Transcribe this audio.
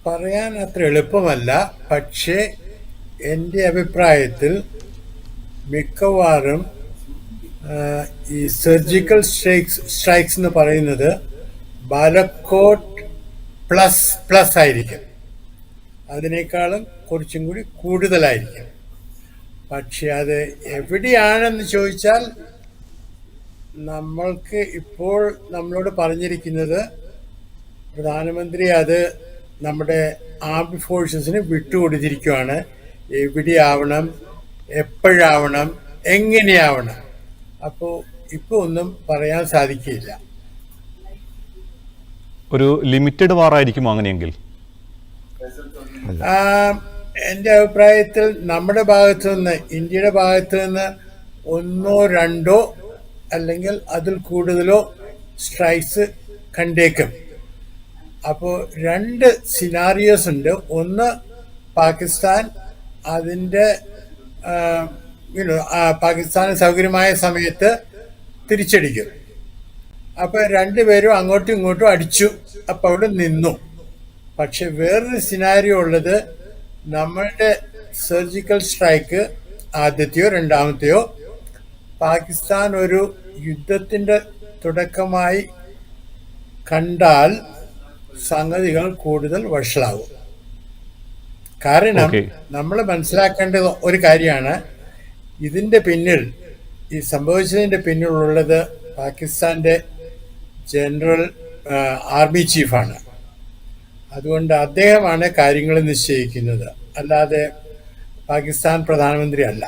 പറയാൻ അത്ര എളുപ്പമല്ല. പക്ഷേ എൻ്റെ അഭിപ്രായത്തിൽ മിക്കവാറും ഈ സർജിക്കൽ സ്ട്രൈക്സ് എന്ന് പറയുന്നത് ബാലക്കോട്ട് പ്ലസ് പ്ലസ് ആയിരിക്കും. അതിനേക്കാളും കുറച്ചും കൂടി കൂടുതലായിരിക്കും. പക്ഷെ അത് എവിടെയാണെന്ന് ചോദിച്ചാൽ നമ്മൾക്ക് ഇപ്പോൾ നമ്മളോട് പറഞ്ഞിരിക്കുന്നത് പ്രധാനമന്ത്രി അത് നമ്മുടെ ആർമഡ് ഫോഴ്സസിന് വിട്ടുകൊടുത്തിരിക്കുകയാണ്. എവിടെയാവണം, എപ്പോഴാവണം, എങ്ങനെയാവണം. അപ്പോൾ ഇപ്പോൾ ഒന്നും പറയാൻ സാധിക്കില്ല. ഒരു ലിമിറ്റഡ് വാറായിരിക്കും അങ്ങനെയെങ്കിൽ? എൻ്റെ അഭിപ്രായത്തിൽ നമ്മുടെ ഭാഗത്തു നിന്ന്, ഇന്ത്യയുടെ ഭാഗത്തു നിന്ന് ഒന്നോ രണ്ടോ അല്ലെങ്കിൽ അതിൽ കൂടുതലോ സ്ട്രൈക്സ് കണ്ടേക്കും. അപ്പോൾ രണ്ട് സിനാരിയോസ് ഉണ്ട്. ഒന്ന്, പാകിസ്ഥാൻ അതിൻ്റെ പാകിസ്ഥാന് സൗകര്യമായ സമയത്ത് തിരിച്ചടിക്കും. അപ്പോൾ രണ്ടുപേരും അങ്ങോട്ടും ഇങ്ങോട്ടും അടിച്ചു, അപ്പോൾ അവിടെ നിന്നു. പക്ഷെ വേറൊരു സിനാരിയോ ഉള്ളത്, നമ്മളുടെ സർജിക്കൽ സ്ട്രൈക്ക് ആദ്യത്തെയോ രണ്ടാമത്തെയോ പാകിസ്ഥാൻ ഒരു യുദ്ധത്തിൻ്റെ തുടക്കമായി കണ്ടാൽ സംഗതികൾ കൂടുതൽ വഷളാവും. കാരണം നമ്മൾ മനസ്സിലാക്കേണ്ടത് ഒരു കാര്യമാണ്, ഇതിൻ്റെ പിന്നിൽ, ഈ സംഭവിച്ചതിൻ്റെ പിന്നിലുള്ളത് പാകിസ്ഥാൻ്റെ ജനറൽ ആർമി ചീഫാണ്. അതുകൊണ്ട് അദ്ദേഹമാണ് കാര്യങ്ങൾ നിശ്ചയിക്കുന്നത്, അല്ലാതെ പാകിസ്ഥാൻ പ്രധാനമന്ത്രി അല്ല.